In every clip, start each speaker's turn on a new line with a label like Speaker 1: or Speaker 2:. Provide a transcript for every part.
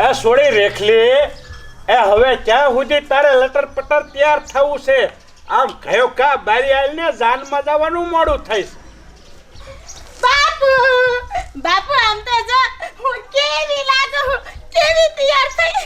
Speaker 1: એ સોડી રેખલી, એ હવે ક્યાં સુધી તારે લટર પટર તૈયાર થવું છે? આમ કયો કા બારી આવીને જાનમાં જવાનું મોડું થઈશ.
Speaker 2: બાપુ બાપુ આમ તો જો હું કેવી લાગુ, કેવી તૈયાર થઈ.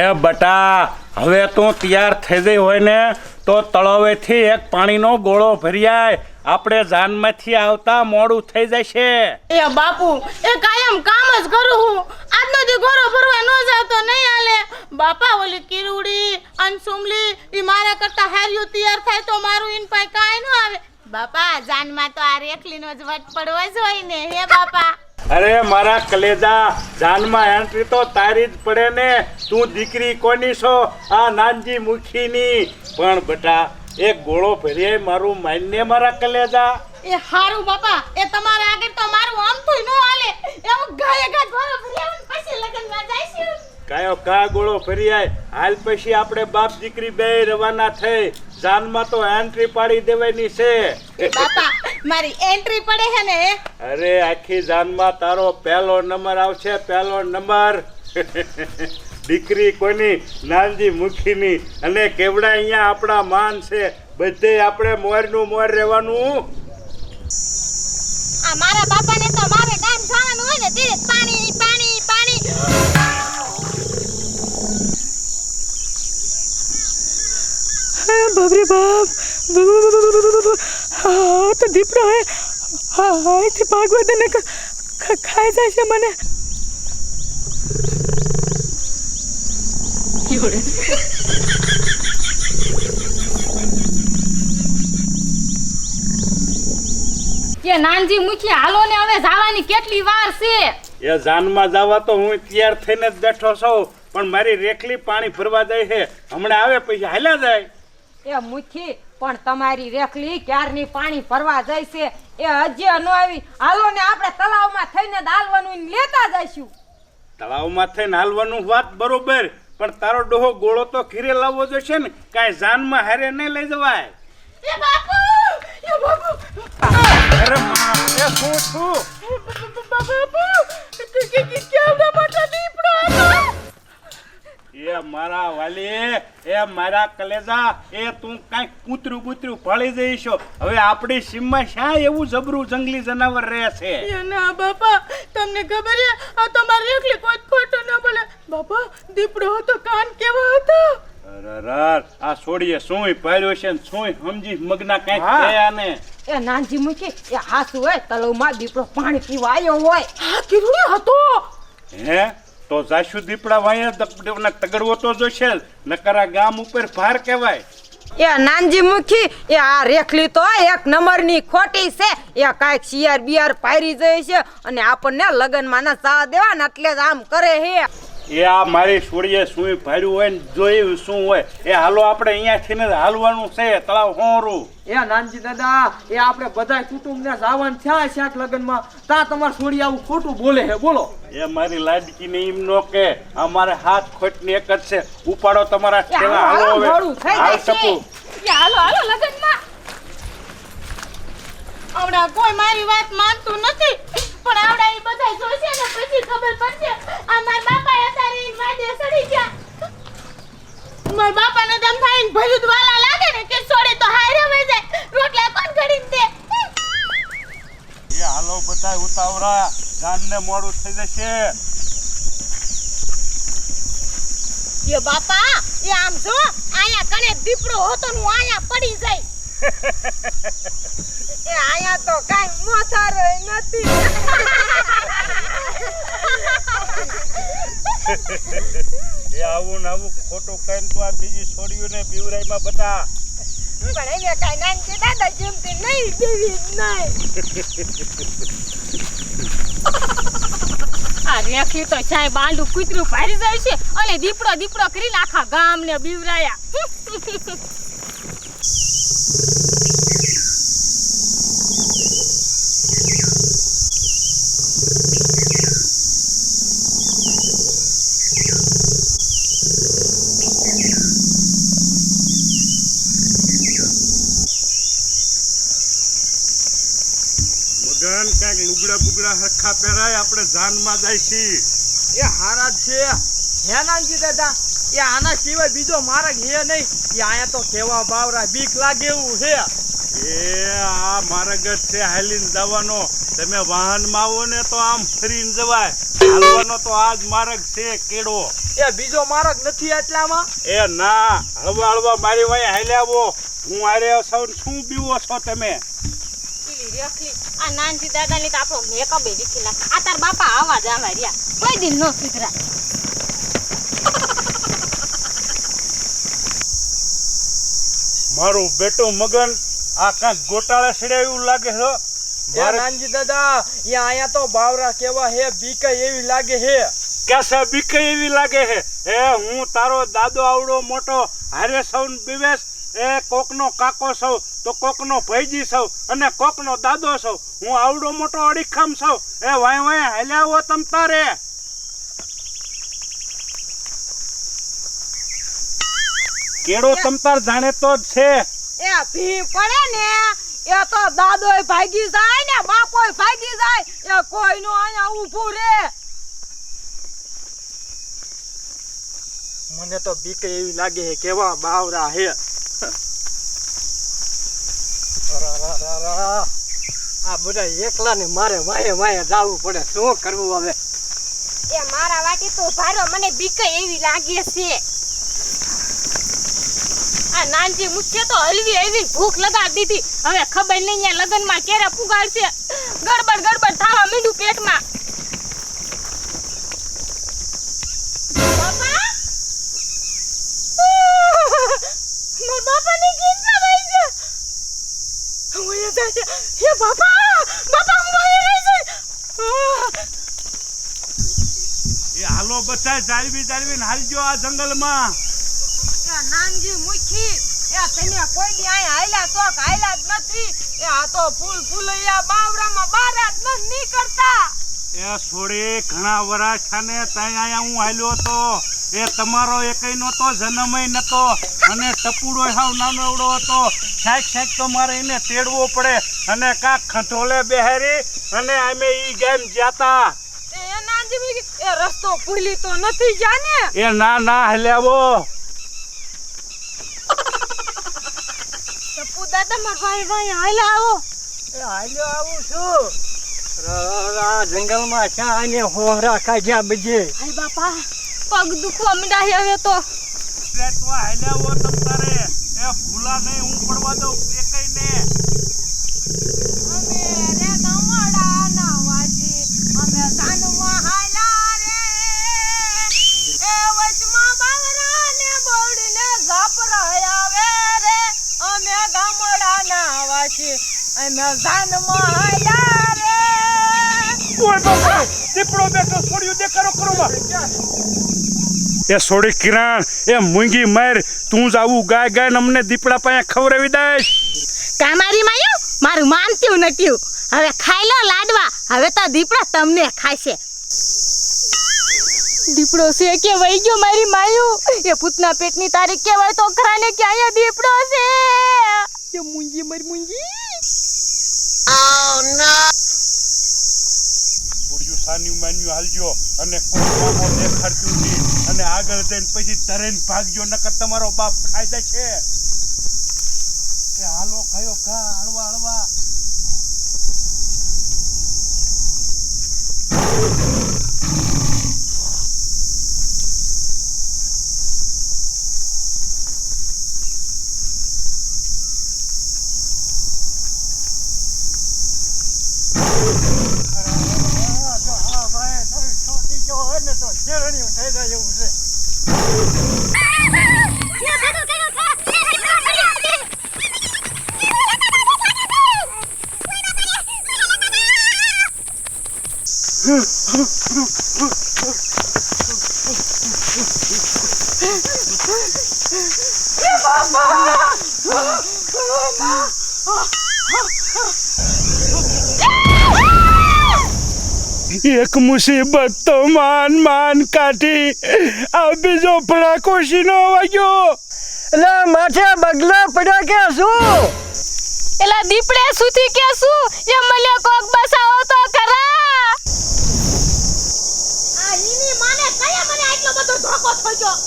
Speaker 1: એ બટા, હવે તું તૈયાર થઈ ગઈ હોય ને તો તળાવેથી એક પાણીનો ગોળો ભરી આય. આપણે જાનમાંથી આવતા મોડું થઈ જશે.
Speaker 2: એ બાપુ એ કાયમ કામ જ કરું હું. આજનો દી ગોળો ભરવા ન જાવ તો નહીં હાલે. બાપા ઓલી કિરુડી અનસુમલી ઈ મારા કરતા હાર્યું તૈયાર થાય તો મારું ઈન પાય કાઈ ન આવે. બાપા જાનમાં તો આ રેખલીનો જ વટ પડવો જ હોય ને. હે બાપા.
Speaker 1: અરે મારા કલેજા, જાનમાં એન્ટ્રી તો તારી જ પડે ને. તું દીકરી કોની છો? આ નાનજી મુખીની. પણ બટા, એક ગોળો ભરીએ મારું માન્ય મારા કલેજા.
Speaker 2: એ હારું બાપા, એ તમારા આગળ તો મારું આમ થોય ન હાલે. એ હું ગાય ગા ગોળો ભરી આવું પછી લગનમાં જઈશું.
Speaker 1: કાયો કા ગોળો ભરી આય. હાલ પછી આપણે બાપ દીકરી બે રવાના થઈ. જાનમાં તો એન્ટ્રી પાડી દેવાની છે.
Speaker 2: બાપા મારી એન્ટ્રી પડે છે ને.
Speaker 1: અરે આખી જાનમાં તારો પહેલો નંબર આવશે, પહેલો નંબર. દીકરી કોની? નાનજી મુખીની. અને કેવડા અહીંયા આપણા માન છે. બધે આપણે મોરનું મોર રહેવાનું.
Speaker 2: આ મારા બાપાને તો મારે ટાઈમ જવાનું હોય ને તે પાણી પાણી પાણી.
Speaker 3: બાપ રે બાપ, હા તો દીપડો હે. હા અહીંથી ભાગવા દે ને, ખાઈ જાય છે મને.
Speaker 2: કે નાનજી મુખી હાલો ને, હવે જવાની કેટલી વાર છે?
Speaker 1: એ જાનમાં જવા તો હું તૈયાર થઈને જ બેઠો છું, પણ મારી રેખલી પાણી ભરવા જાય છે. હમણાં આવે પછી હાલ્યા જાય.
Speaker 4: એ મુખી પણ તમારી રેખલી ક્યારની પાણી ભરવા જાય છે, એ હજી ન આવી. હાલો ને આપણે તળાવમાં થઈને દાલવાનું લેતા જઈશું.
Speaker 1: તળાવમાં થઈને હાલવાનું વાત બરોબર, પણ તારો ડોહો ગોળો તો ઘીરે લાવવો જોઈશે ને. કાંઈ જાનમાં હારે નહીં લઈ જવાય.
Speaker 2: એ બાપુ, એ બાપુ.
Speaker 1: અરે માં, એ શું છું?
Speaker 2: બાપુ કેવડા મોટા દીપડો હતો.
Speaker 1: એ મારા વાલી, એ મારા કલેજા, એ તું કાંઈક કૂતરું બૂતરું ભળી જઈશો. હવે આપણી સીમમાં શા એવું જબરું જંગલી જનાવર રહે છે?
Speaker 2: ના બાપા, તમને ખબર છે આ તો મારી એકલી કોઈ ખોટું ન બોલે. બાપા દીપડો હતો, કાન કેવો હતો.
Speaker 1: અરર, આ છોડીએ શું પાડ્યો છે ને શું સમજી મગના કાંઈક છે આને.
Speaker 4: એ નાનજી મુખી, એ હાસુ હોય તળાવમાં દીપડો પાણી પીવા આવ્યો હોય.
Speaker 2: હા કિરુડી હતો.
Speaker 1: હે તો જાશુ દીપડા વાયા તગડવો તો જોશે, નકરા ગામ ઉપર ભાર કહેવાય.
Speaker 4: એ નાનજી મુખી, એ આ રેખલી તો એક નંબરની ખોટી છે. એ કાંઈક શિયાર બિયાર પાયરી જાય છે અને આપણને લગનમાં ના ચા દેવા ને એટલે જ આમ કરે હે.
Speaker 1: એ આ મારી છોડીએ શું ભાડ્યું હોય ને જોયું શું હોય. એ હાલો આપણે અહીંયાથી ને હાલવાનું છે તળાવ હોરું.
Speaker 3: એ નાનજી દાદા, એ આપણે બધા કુટુંબને જવાનું થયા છે લગનમાં. તા તમારે છોડી આવું ખોટું બોલે હે, બોલો.
Speaker 1: એ મારી લાડકીને એમ નો કે અમારે હાથ ખોટની એક જ છે. ઉપાડો તમારા ઠેલા, હાલો હવે હાલ શકું.
Speaker 2: હાલો હાલો લગનમાં. આવડા કોઈ મારી વાત માનતું નથી, પણ આવડા ઈ બધા જોશે ને પછી ખબર પડશે. આ મારા બાપા અત્યારે ઈ વાડે સડી ગયા. મારા બાપાને દમ થાય ને ભજુદ વાલા લાગે ને કે છોડે તો હારે વઈ જાય. રોટલા કોણ ઘડીને દે?
Speaker 1: એ હાલો બધા ઉતાવળા, જાનને મોડું થઈ જશે.
Speaker 2: એ બાપા, એ આમ જો આયા કણે દીપડો હોતો ને હું આયા પડી જાય.
Speaker 4: એ આયા તો કાંઈ મોથારો નથી.
Speaker 1: એ આવું ને આવું ખોટું કહીને તો આ બીજી છોડીઓને બીવરાઈમાં બધા.
Speaker 4: પણ એને કાંઈ નાનજી દાદા જેમતી નહીં દેવી જ નહીં.
Speaker 2: આ રેખલી તો ચાય બાંડું કૂતરું ભારી જાય છે અને દીપડો દીપડો કરીને આખા ગામને બીવરાયા.
Speaker 1: મગન કાંઈક લુગડા બુગડા હરખા પહેરાય, આપણે જાનમાં જાય છીએ.
Speaker 3: એ હારા જ છે હે નાનજી દાદા એ આના સિવાય બીજો માર્ગ હે નહીં એ આયા તો કેવા બાવરા બીક લાગે એવું છે
Speaker 1: એ આ માર્ગ જ છે હાલીને જવાનો. તમે વાહનમાં આવો ને તો આમ ફરીને જવાય. હાલવાનો તો આ જ માર્ગ છે કેડો.
Speaker 3: એ બીજો માર્ગ નથી એટલામાં
Speaker 1: એ ના, હળવા હળવા મારી વાંહે હાલ્યા આવો. હું આરે સૌ શું બીવો છો તમે?
Speaker 2: પેલી રેખલી આ નાનજી દાદાની તો આપણો મેકઅપ એ વીખી નાખે. આ તાર બાપા આવા જ આવા રહ્યા, કોઈ દિન નો સુધરા.
Speaker 1: મારું બેટું મગન આ કાંઈક ગોટાળે સડાયું લાગે છે.
Speaker 3: એ નાનજી દાદા એ આયા તો બાવરા કેવા હે બીક એવી લાગે હે
Speaker 1: કેસે બીક એવી લાગે છે. એ હું તારો દાદો આવડો મોટો હારે સૌન બીવેશ. એ કોકનો કાકો સૌ તો કોકનો ભાઈજી સૌ અને કોકનો દાદો સૌ. હું આવડો મોટો અડીખમ સૌ. એ વાય વાય હાલ્યા આવો તમ તારે. કેડો તમ તાર જાણે તો જ છે.
Speaker 4: એ ભી પડે ને એ તો દાદોય ભાગી જાય ને બાપોય ભાગી જાય એ કોઈનું અહીંયા ઊભું રે.
Speaker 3: મને તો બીક એવી લાગે હે કેવા બાવરા હે આ બધા એકલા ને મારે વાયે વાયે જાવું પડે શું કરવું હવે
Speaker 2: એ મારા વાટી તો ભારો મને બીક એવી લાગે છે. આ નાનજી મુખ્ય તો હલવી એવી ભૂખ લગાડી દીધી. હવે ખબર નહીં અહીંયા લગનમાં કેરે પુગાડશે. ગડબડ ગડબડ થવા માંડ્યું પેટમાં. બાપા મારા બાપાની કિંમત આવી છે. હું જાય છે. હે બાપા બાપા હું આવી રહી છું.
Speaker 1: એ હાલો બચાય જાળવી ને હાલજો આ જંગલમાં.
Speaker 4: એ નાનજી મુખી એ તમે કોઈ દી અહીંયા હાલ્યા તો હાલ્યા જ નથી. એ આ તો ફૂલ ફૂલૈયા બાવરામાં બારા જ નથી નીકળતા.
Speaker 1: એ છોડી ઘણા વરાછ ખાને ત્યાં આયા હું હાલ્યો હતો. એ તમારો એકયનો તો જન્મય નતો અને ટપુડો હાવ નાનો એવડો હતો. શાક તો મારે એને તેડવો પડે અને કાંક ખંઠોલે બેહારી અને અમે ઈ ગેમ જાતા.
Speaker 4: એ નાનજી મુખી એ રસ્તો ભૂલી તો નથી જાને.
Speaker 1: એ ના હલ્યાવો.
Speaker 2: ટપુ દાદા મારા ભાઈ ભાઈ હાલ્યા આવો.
Speaker 3: એ હાલ્યો આવું છું જંગલમાં ક્યાં આને હોહરા કાઢ્યા બજે
Speaker 2: હાય બાપા પગ દુખવા માંડ્યા હવે તો.
Speaker 1: તો હલ્યાવો તમ તારે. એ ભૂલા નહીં હું પડવા દઉં એકયને.
Speaker 4: અમે રે ગામડાના વાજી અમે જાનમાં હાલ્યા રે એ વચમાં બાવરાને બોડીને ઝાપરાયા આવે રે અમે ગામડાના વાજી અમે જાનમાં હાલ્યા રે.
Speaker 1: ઓય બાપા દીપડો બેઠો છોડ્યું દેખાડો કરોમાં. એ છોડી કિરણ એ મૂંગી માર તું જ આવું ગાય ને અમને દીપડા પાસે ખવડાવી દઈશ.
Speaker 2: કામારી માયો મારું માનતું નટ્યું. હવે ખાઈ લો લાડવા. હવે તો દીપડા તમને ખાશે. દીપડો છે કે વઈ ગયો મારી માયું. એ ભૂતના પેટની તારીખ કેવાય તો ખરાને કે અહીંયા દીપડો છે. એ મૂંગી મારી મૂંગી.
Speaker 1: છોડ્યું સાન્યું માન્યું હાલજો અને કોકમાં દેખાડતું નહીં અને આગળ જઈને પછી તરેન ભાગજો નકર તમારો બાપ ખાઈ જશે. એ હાલો ખાયો ખા હળવા. એક મુસીબત તો માન કાઢી. આ બીજો ફડાકો શીનો વાગ્યો.
Speaker 3: એટલે માથે બગલા પડ્યા કે શું
Speaker 2: એલા દીપડે સુતી કે શું એ મને કોક બસાવો તો ખરા.
Speaker 4: આ ઈની
Speaker 2: એટલો બધો ધોકો થઈ ગયો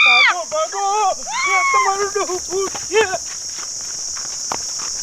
Speaker 1: ભાગો ભાગો એ તમારું ડોહું ભૂત છે